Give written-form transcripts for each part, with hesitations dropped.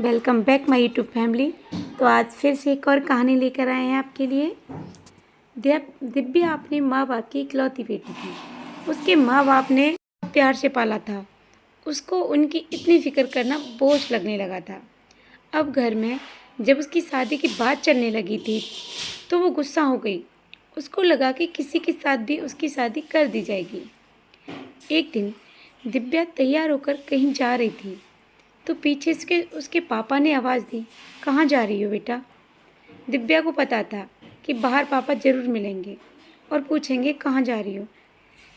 Welcome back my YouTube family. तो आज फिर से एक और कहानी लेकर आए हैं आपके लिए। दिव्या अपने माँ बाप की इकलौती बेटी थी। उसके माँ बाप ने प्यार से पाला था। उसको उनकी इतनी फिक्र करना बोझ लगने लगा था। अब घर में जब उसकी शादी की बात चलने लगी थी तो वो गुस्सा हो गई। उसको लगा कि किसी के साथ भी उसकी शादी कर दी जाएगी। एक दिन दिव्या तैयार होकर कहीं जा रही थी तो पीछे से उसके पापा ने आवाज़ दी, कहाँ जा रही हो बेटा? दिव्या को पता था कि बाहर पापा ज़रूर मिलेंगे और पूछेंगे कहाँ जा रही हो,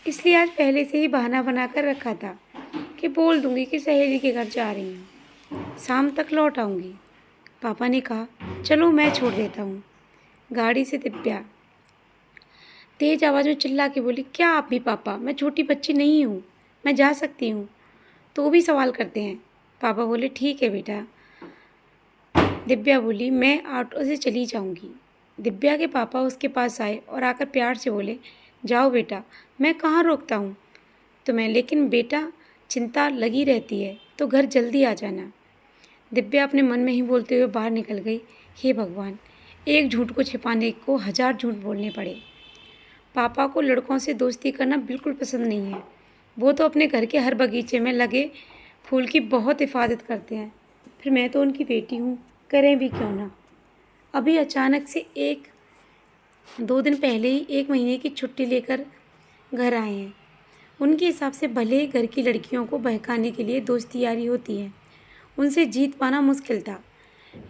इसलिए आज पहले से ही बहाना बना कर रखा था कि बोल दूंगी कि सहेली के घर जा रही हूँ, शाम तक लौट आऊँगी। पापा ने कहा, चलो मैं छोड़ देता हूँ। गाड़ी से दिव्या तेज आवाज़ में चिल्ला के बोली, क्या आप भी पापा? मैं छोटी बच्ची नहीं हूँ, मैं जा सकती हूँ। तो भी सवाल करते हैं। पापा बोले, ठीक है बेटा। दिव्या बोली, मैं ऑटो से चली जाऊंगी। दिव्या के पापा उसके पास आए और आकर प्यार से बोले, जाओ बेटा, मैं कहाँ रोकता हूँ तुम्हें, लेकिन बेटा चिंता लगी रहती है तो घर जल्दी आ जाना। दिव्या अपने मन में ही बोलते हुए बाहर निकल गई, हे भगवान, एक झूठ को छिपाने को 1000 झूठ बोलने पड़े। पापा को लड़कों से दोस्ती करना बिल्कुल पसंद नहीं है। वो तो अपने घर के हर बगीचे में लगे फूल की बहुत हिफाजत करते हैं, फिर मैं तो उनकी बेटी हूँ, करें भी क्यों ना। अभी अचानक से 1-2 दिन पहले ही 1 महीने की छुट्टी लेकर घर आए हैं। उनके हिसाब से भले ही घर की लड़कियों को बहकाने के लिए दोस्ती यारी होती है, उनसे जीत पाना मुश्किल था,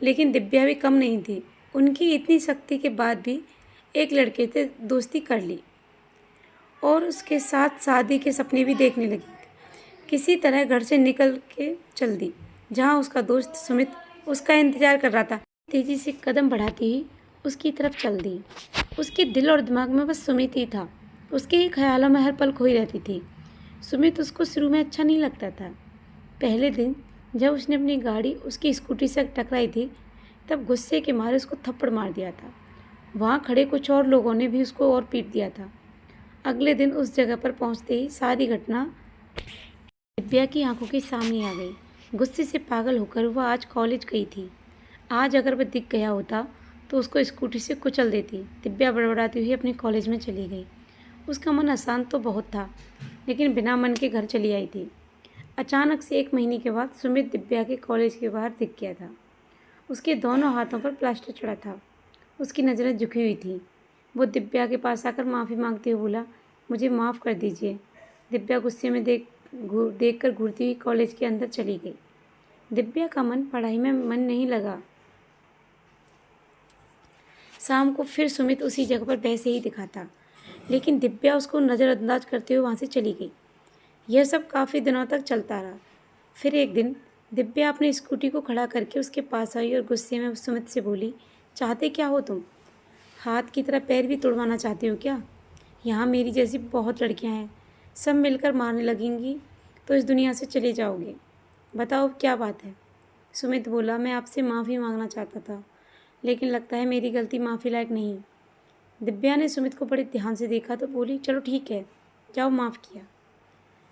लेकिन दिव्या भी कम नहीं थी। उनकी इतनी सख्ती के बाद भी एक लड़के से दोस्ती कर ली और उसके साथ शादी के सपने भी देखने लगी। किसी तरह घर से निकल के चल दी, जहाँ उसका दोस्त सुमित उसका इंतजार कर रहा था। तेजी से कदम बढ़ाती ही उसकी तरफ चल दी। उसके दिल और दिमाग में बस सुमित ही था। उसके ही ख्यालों में हर पल खोई रहती थी। सुमित उसको शुरू में अच्छा नहीं लगता था। पहले दिन जब उसने अपनी गाड़ी उसकी स्कूटी से टकराई थी, तब गुस्से के मारे उसको थप्पड़ मार दिया था। वहाँ खड़े कुछ और लोगों ने भी उसको और पीट दिया था। अगले दिन उस जगह पर पहुँचते ही सारी घटना दिव्या की आंखों के सामने आ गई। गुस्से से पागल होकर वह आज कॉलेज गई थी। आज अगर वह दिख गया होता तो उसको स्कूटी से कुचल देती। दिव्या बड़बड़ाती हुई अपने कॉलेज में चली गई। उसका मन अशांत तो बहुत था, लेकिन बिना मन के घर चली आई थी। अचानक से 1 महीने के बाद सुमित दिव्या के कॉलेज के बाहर दिख गया था। उसके दोनों हाथों पर प्लास्टर चढ़ा था। उसकी नज़रें झुकी हुई थीं। वो दिव्या के पास आकर माफ़ी मांगते हुए बोला, मुझे माफ़ कर दीजिए। दिव्या गुस्से में देखकर घूरती हुई कॉलेज के अंदर चली गई। दिव्या का मन पढ़ाई में मन नहीं लगा। शाम को फिर सुमित उसी जगह पर वैसे ही दिखा था, लेकिन दिव्या उसको नज़रअंदाज करते हुए वहाँ से चली गई। यह सब काफ़ी दिनों तक चलता रहा। फिर एक दिन दिव्या अपनी स्कूटी को खड़ा करके उसके पास आई और गुस्से में सुमित से बोली, चाहते क्या हो तुम? हाथ की तरह पैर भी तुड़वाना चाहते हो क्या? यहाँ मेरी जैसी बहुत लड़कियाँ हैं, सब मिलकर मारने लगेंगी तो इस दुनिया से चले जाओगे। बताओ क्या बात है? सुमित बोला, मैं आपसे माफ़ी मांगना चाहता था, लेकिन लगता है मेरी गलती माफ़ी लायक नहीं। दिव्या ने सुमित को बड़े ध्यान से देखा तो बोली, चलो ठीक है, जाओ, माफ़ किया।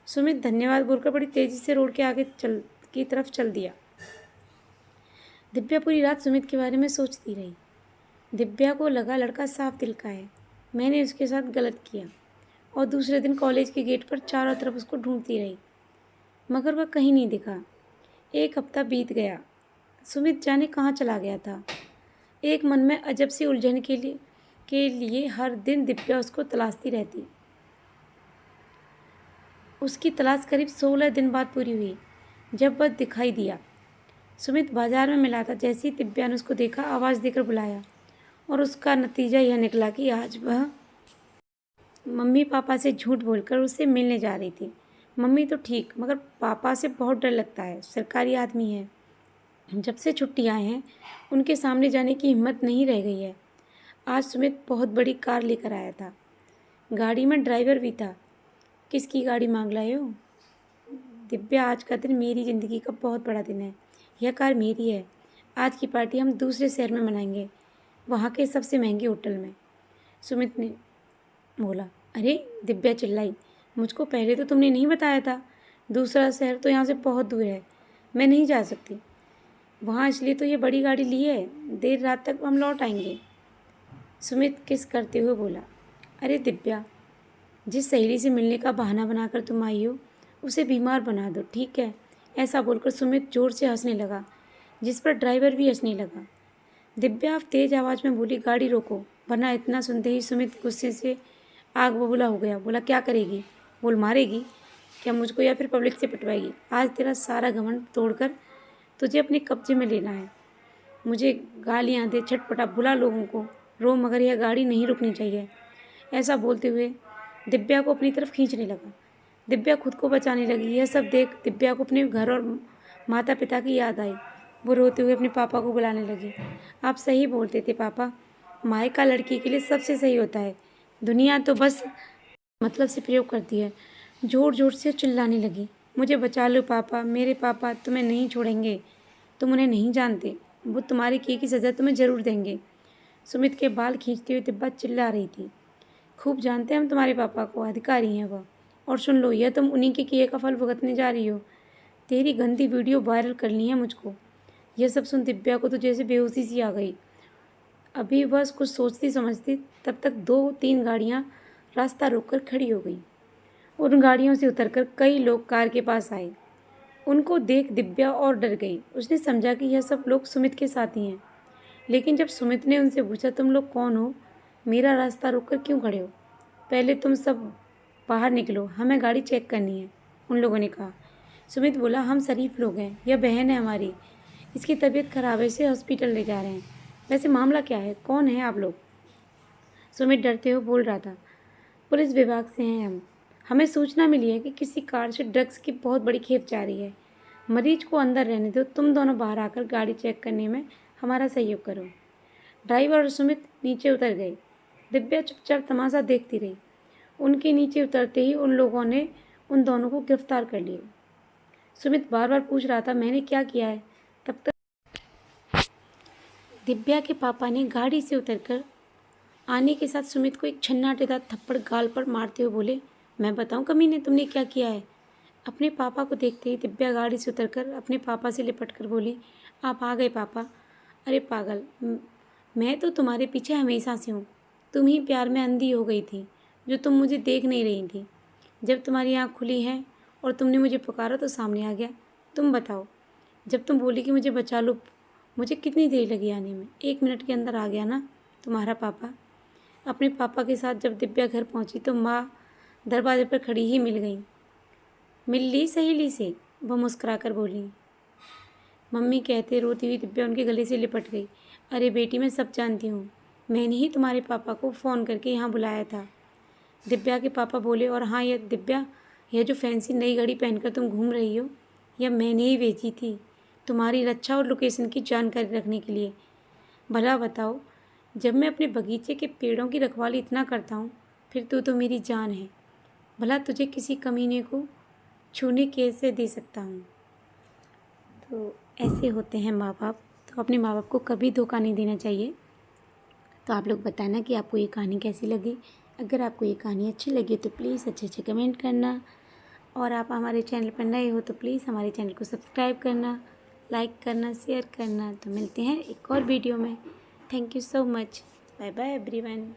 सुमित धन्यवाद बोलकर बड़ी तेज़ी से रोड के आगे की तरफ चल दिया। दिव्या पूरी रात सुमित के बारे में सोचती रही। दिव्या को लगा लड़का साफ दिल का है, मैंने उसके साथ गलत किया, और दूसरे दिन कॉलेज के गेट पर चारों तरफ उसको ढूंढती रही, मगर वह कहीं नहीं दिखा। 1 हफ्ता बीत गया। सुमित जाने कहाँ चला गया था। एक मन में अजब सी उलझन के लिए हर दिन दिव्या उसको तलाशती रहती। उसकी तलाश करीब 16 दिन बाद पूरी हुई, जब वह दिखाई दिया। सुमित बाजार में मिला था। जैसे ही दिव्या ने उसको देखा, आवाज़ देकर बुलाया, और उसका नतीजा यह निकला कि आज वह मम्मी पापा से झूठ बोलकर उससे मिलने जा रही थी। मम्मी तो ठीक, मगर पापा से बहुत डर लगता है, सरकारी आदमी है। जब से छुट्टी आए हैं, उनके सामने जाने की हिम्मत नहीं रह गई है। आज सुमित बहुत बड़ी कार लेकर आया था। गाड़ी में ड्राइवर भी था। किसकी गाड़ी मांग लाए हो? दिव्या, आज का दिन मेरी ज़िंदगी का बहुत बड़ा दिन है। यह कार मेरी है। आज की पार्टी हम दूसरे शहर में मनाएंगे, वहाँ के सबसे महंगे होटल में। सुमित ने बोला। अरे, दिव्या चिल्लाई, मुझको पहले तो तुमने नहीं बताया था। दूसरा शहर तो यहाँ से बहुत दूर है, मैं नहीं जा सकती। वहाँ इसलिए तो ये बड़ी गाड़ी ली है, देर रात तक हम लौट आएंगे। सुमित किस करते हुए बोला, अरे दिव्या, जिस सहेली से मिलने का बहाना बनाकर तुम आई हो उसे बीमार बना दो, ठीक है। ऐसा बोलकर सुमित जोर से हंसने लगा, जिस पर ड्राइवर भी हंसने लगा। दिव्या तेज आवाज़ में बोली, गाड़ी रोको, वरना। इतना सुनते ही सुमित गुस्से से आग बबूला हो गया। बोला, क्या करेगी? बोल, मारेगी क्या मुझको या फिर पब्लिक से पिटवाएगी? आज तेरा सारा घमंड तोड़कर तुझे अपने कब्जे में लेना है। मुझे गालियाँ दे, छटपटा, बुला लोगों को, रो, मगर यह गाड़ी नहीं रुकनी चाहिए। ऐसा बोलते हुए दिव्या को अपनी तरफ खींचने लगा। दिव्या खुद को बचाने लगी। यह सब देख दिव्या को अपने घर और माता पिता की याद आई। वो रोते हुए अपने पापा को बुलाने लगी। आप सही बोलते थे पापा, मायका लड़की के लिए सबसे सही होता है। दुनिया तो बस मतलब से प्रयोग करती है। जोर जोर से चिल्लाने लगी, मुझे बचा लो पापा, मेरे पापा तुम्हें नहीं छोड़ेंगे, तुम उन्हें नहीं जानते, वो तुम्हारे किए की सज़ा तुम्हें ज़रूर देंगे। सुमित के बाल खींचते हुए दिव्या चिल्ला रही थी, खूब जानते हैं हम तुम्हारे पापा को, अधिकारी हैं वह। और सुन लो, यह तुम उन्हीं के किए का फल भुगतने जा रही हो। तेरी गंदी वीडियो वायरल करनी है मुझको। यह सब सुन दिव्या को तो जैसे बेहोशी सी आ गई। अभी बस कुछ सोचती समझती तब तक 2-3 गाड़ियाँ रास्ता रोककर खड़ी हो गई। उन गाड़ियों से उतरकर कई लोग कार के पास आए। उनको देख दिव्या और डर गई। उसने समझा कि यह सब लोग सुमित के साथी हैं। लेकिन जब सुमित ने उनसे पूछा, तुम लोग कौन हो, मेरा रास्ता रोककर क्यों खड़े हो? पहले तुम सब बाहर निकलो, हमें गाड़ी चेक करनी है, उन लोगों ने कहा। सुमित बोला, हम शरीफ लोग हैं, यह बहन है हमारी, इसकी तबीयत खराब है, इसे हॉस्पिटल ले जा रहे हैं। वैसे मामला क्या है, कौन है आप लोग? सुमित डरते हुए बोल रहा था, पुलिस विभाग से हैं हम। हमें सूचना मिली है कि किसी कार से ड्रग्स की बहुत बड़ी खेप जा रही है। मरीज को अंदर रहने दो, तुम दोनों बाहर आकर गाड़ी चेक करने में हमारा सहयोग करो। ड्राइवर और सुमित नीचे उतर गए। दिव्या चुपचाप तमाशा देखती रही। उनके नीचे उतरते ही उन लोगों ने उन दोनों को गिरफ्तार कर लिया। सुमित बार बार पूछ रहा था, मैंने क्या किया है? तब तक दिव्या के पापा ने गाड़ी से उतरकर आने के साथ सुमित को एक छन्नाटेदार थप्पड़ गाल पर मारते हुए बोले, मैं बताऊं कमीने, तुमने क्या किया है? अपने पापा को देखते ही दिव्या गाड़ी से उतरकर अपने पापा से लिपट कर बोली, आप आ गए पापा। अरे पागल, मैं तो तुम्हारे पीछे हमेशा से हूँ। तुम ही प्यार में अंधी हो गई थी, जो तुम मुझे देख नहीं रही थी। जब तुम्हारी आँख खुली है और तुमने मुझे पुकारा तो सामने आ गया। तुम बताओ, जब तुम बोली कि मुझे बचा लो, मुझे कितनी देर लगी आने में? 1 मिनट के अंदर आ गया ना तुम्हारा पापा। अपने पापा के साथ जब दिव्या घर पहुंची तो माँ दरवाजे पर खड़ी ही मिल गई। मिल ली सहेली से? वह मुस्कुराकर बोली। मम्मी कहते रोती हुई दिव्या उनके गले से लिपट गई। अरे बेटी, मैं सब जानती हूँ, मैंने ही तुम्हारे पापा को फ़ोन करके यहाँ बुलाया था। दिव्या के पापा बोले, और हाँ यह दिव्या, यह जो फैंसी नई घड़ी पहनकर तुम घूम रही हो, यह मैंने ही बेची थी तुम्हारी रक्षा और लोकेशन की जानकारी रखने के लिए। भला बताओ, जब मैं अपने बगीचे के पेड़ों की रखवाली इतना करता हूँ, फिर तू तो मेरी जान है। भला तुझे किसी कमीने को छूने कैसे दे सकता हूँ? तो ऐसे होते हैं माँ बाप। तो अपने माँ बाप को कभी धोखा नहीं देना चाहिए। तो आप लोग बताना कि आपको ये कहानी कैसी लगी। अगर आपको ये कहानी अच्छी लगी तो प्लीज़ अच्छे अच्छे कमेंट करना, और आप हमारे चैनल पर नए हो तो प्लीज़ हमारे चैनल को सब्सक्राइब करना, लाइक करना, शेयर करना। तो मिलते हैं एक और वीडियो में। Thank you so much. Bye bye everyone.